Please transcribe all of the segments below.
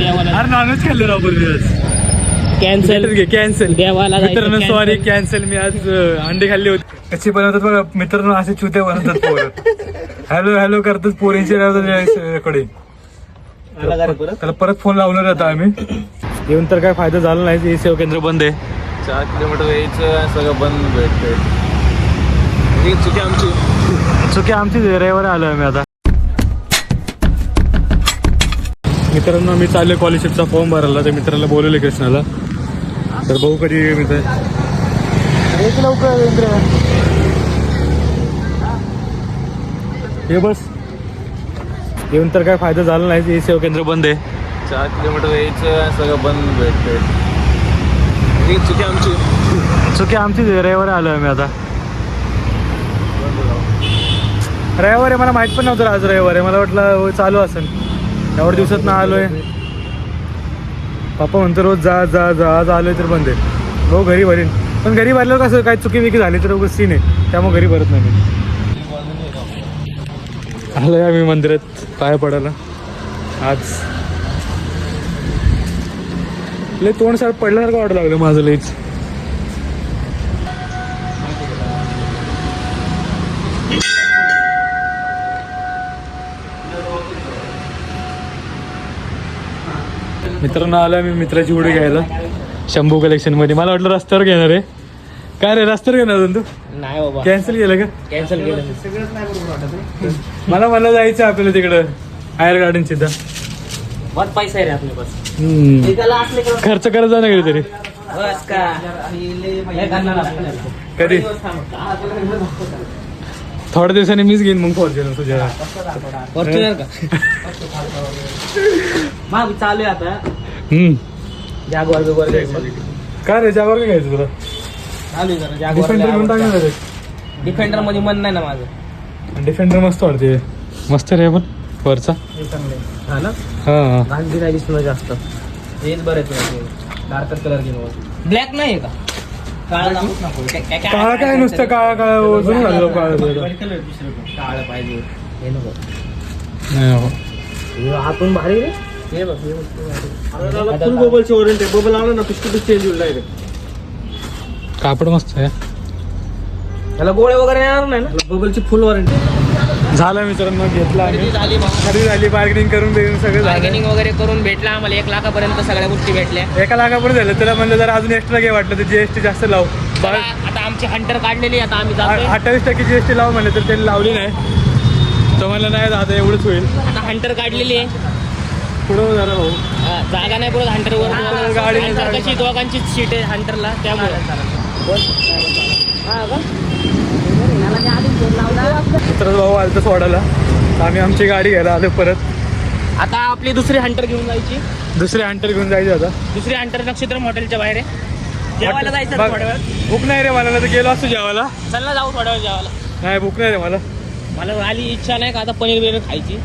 अरे नॉनव्हेज खाल्लं राव cancel cancel देवाला मित्रांनो सॉरी कॅन्सल. मी आज अंडे खाल्ले होते. कशी बनवतात बघा मित्रांनो, असे चुते बनवतात पोरं. हॅलो हॅलो करतात पोरींच्या कडे. त्याला परत फोन लावणार आता आम्ही. येऊन तर काय फायदा झाला नाही. सेवा केंद्र बंद आहे. 4 किलोमीटर यायचं सगळं बंद भेटतंय. ही चुकी आमची रविवारी आलो आम्ही आता. मित्रांनो मी चाललोय स्कॉलरशिपचा फॉर्म भरायला. त्या मित्राला बोलवले कृष्णाला. तर भाऊ कधी मित्र लवकर हे बस. येऊन तर काय फायदा झाला नाही. सेवा केंद्र बंद आहे. 4 किलोमीटर यायचं सगळं बंद भेटतंय. ही चुकी आमची रविवारी आलो आम्ही आता. रविवारी मला माहित पण नव्हतं आज रविवारी. मला वाटलं चालू असेल. एवढ्या दिवसात ना आलोय. पप्पा म्हणतो रोज जा जा जा. आज आलोय तर बंद आहे. भाऊ घरी भरेन. पण घरी भरल्यावर कसं काय चुकी विकी झाली तर उगाच सीन आहे. त्यामुळे घरी भरत नाही मी. आलोय आम्ही मंदिरात पाया पडायला आज. लय तोंड सार पडल्यासारखं वाटू लागलं माझं लईच. मित्रांनो आलोय मी मित्राची उडी घ्यायला शंभू कलेक्शन मध्ये. मला वाटलं रस्त्यावर घेणार आहे. काय रे रस्त्यावर घेणार तू? नाही बाबा कॅन्सल केलं का? कॅन्सल केलं. मला जायचं आपल्याला तिकडं आयर गार्डन सिद्धा. बहुत पैसा आहे रे आपल्या पास. खर्च करत जा ना कधीतरी. बस का कधी थोड्या दिवसांनी मीच घेईन मग फॉर्च्युनर तुझ्या. फॉर्च्युनर का मग चालू आहे आता. जागवार बिगवार काय रे जागवार काय घ्यायचं तुला? चालू आहे जरा डिफेंडर घेऊन जागवार. टाकणार रे. डिफेंडर मध्ये मन नाही ना माझं. डिफेंडर मस्त वाटते. मस्त रे पण वरचा. हा ना हा गांधी नाही दिसणं जास्त. हेच बरं आहे. डार्कर कलर घेऊन. ब्लॅक नाही आहे का? काळा काय नुसतं काळा काळा अजून घाललो काळा. काळ पाहिजे हे नको. नाही हातून भारी रे. हे बघ फुल बबलची ओरिएंट आहे. बबल लावला ना पिस्टल चेंज होईल डायरेक्ट. कापड मस्त आहे. त्याला गोळे वगैरे येणार नाही ना. बबलची फुल वॉरंटी. झालं मित्रांनो घेतला खरेदी झाली खरेदी झाली. बार्गेनिंग करून देऊन सगळं झालं. बार्गेनिंग वगैरे करून भेटला आम्हाला 1 लाखापर्यंत सगळ्या गोष्टी भेटल्या. 1 लाखापर्यंत झालं. त्याला म्हणलं जर अजून एक्स्ट्रा घे वाटलं तर जीएसटी जास्त लाव. आता आमची हंटर काढलेली. आता आम्ही जातोय. 28% जीएसटी लाव म्हणलं तर त्यांनी लावली नाही. तर म्हणलं नाही दादा एवढंच होईल. आता हंटर काढलेली आहे. पुढं जरा भाऊ जागा नाही पुढे हंटरवर. गाडी कशी दोघांची सीट आहे हंटरला त्यामुळे. मित्र भाऊ आलं तर सोडायला. आम्ही आमची गाडी घ्यायला आलो परत. आता आपली दुसरी हंटर घेऊन जायची. दुसरी हंटर घेऊन जायचं आता. दुसरी हंटर नक्षत्र हॉटेलच्या बाहेर आहे. जेवायला जायचं बघ, थोड्या वेळ. भूक नाही रे मला. तर गेलो असतो जेवायला. चल ना जाऊ थोड्या वेळ जेवायला. नाही भूक नाही रे मला. मला आली इच्छा नाही का आता पनीर बिनीर खायची.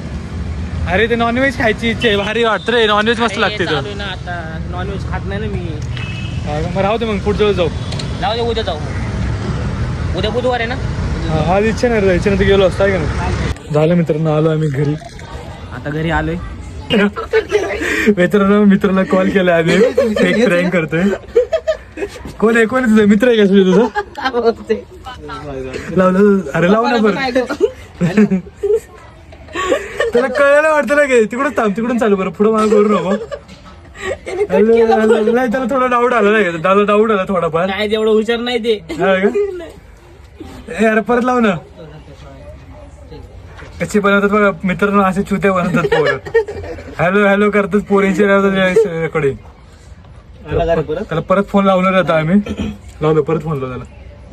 अरे ते नॉनव्हेज खायची इच्छा आहे. भारी वाटतं रे. नॉनव्हेज मस्त लागते. चालू आहे ना आता. नॉनव्हेज खात नाही ना मी. मग राहू दे मग पुढच्या वेळेस जाऊ. जाऊ दे उद्या जाऊ. उद्या बुधवार आहे ना. आज इच्छा नाही जायची ना. तर गेलो असतो आहे का नाही. झालं मित्रांनो आलो आम्ही घरी. आता घरी आलोय. मित्राला कॉल केला आम्ही. एक प्रँक करतोय. कोण आहे तुझा मित्र आहे का तुझा? लावलं. अरे लाव ना बरं. त्याला कळायला वाटतं ना गे. तिकडून थांब. तिकडून चालू बरं. पुढं मला करू नको. नाही त्याला थोडा डाऊट आला नाही. त्याला डाऊट आला थोडाफार. नाही तेवढं हुशार नाही ते. अरे परत लाव ना. कशी बनवतात बघा मित्रांनो, असे चुते बनवतात पोरं. हॅलो हॅलो करतात पोरींच्या कडे. त्याला परत फोन लावणार आता आम्ही. लावलं परत फोन लावला त्याला.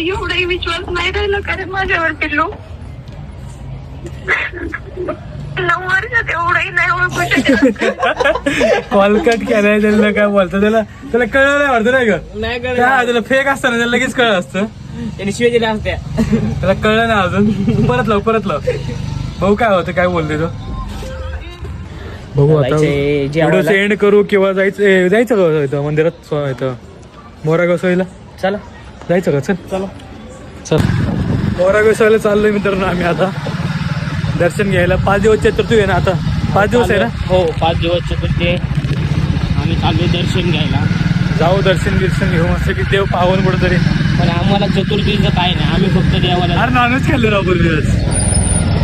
एवढाही विश्वास नाही राहिला कारण माझ्यावर पिल्लू 9 वर्षात एवढंही नाही ओळखू शकत. कॉल कट केलाय त्याला. काय बोलतो त्याला कळलं नाही वाटतं नाही का? नाही काय त्याला फेक असतं ना. त्याला लगेच कळलं असतं. त्यांनी शिवाय दिल्या असत्या. त्याला कळलं ना अजून. परत लाव. भाऊ काय होतं काय बोलते तो. बघू आता व्हिडिओ एंड करू किंवा जायचं का मंदिरात मोरा गोसाईला. चला जायचं का? चल मोरा गोसाईला चाललोय मित्रांनो आम्ही आता दर्शन घ्यायला. 5 दिवस चतुर्थी आहे ना आता. 5 दिवस आहे ना. हो 5 दिवस चतुर्थी. आम्ही चाललोय दर्शन घ्यायला. जाऊ दर्शन घेऊ मस्त की देव पाहून कुठंतरी. पण आम्हाला चतुर्थीचं काय नाही, आम्ही फक्त देवाला अरे नॉनव्हेज खाल्लं राव पूर्वी आज.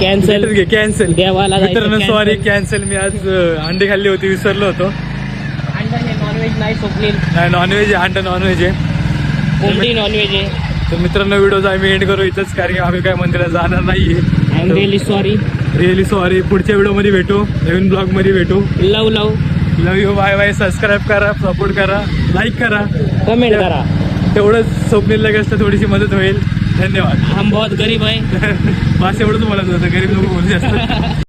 कॅन्सल कॅन्सल देवाला जायचं, मित्रांनो cancel. Sorry cancel. मी आज अंडे खाल्ली होती, विसरलो होतो. नॉनव्हेज नाही स्वप्नील, नाही नॉनव्हेज आहे, अंडा नॉनव्हेज आहे. कोंबडी नॉनव्हेज आहे. तर मित्रांनो व्हिडिओ आम्ही एंड करू इथंच, कारण की आम्ही काय मंदिरात जाणार नाहीये. I am really sorry. Really sorry. पुढच्या व्हिडिओमध्ये भेटू, नवीन ब्लॉगमध्ये भेटू. Love love. Love you. Bye bye. Subscribe करा, सपोर्ट करा, लाईक करा, कमेंट करा. तेवढंच स्वप्नील लगेच थोडीशी मदत होईल. धन्यवाद. हम बहुत गरीब आहे. बस एवढंच बोलायचं होतं, गरीब लोक बोलू जास्त.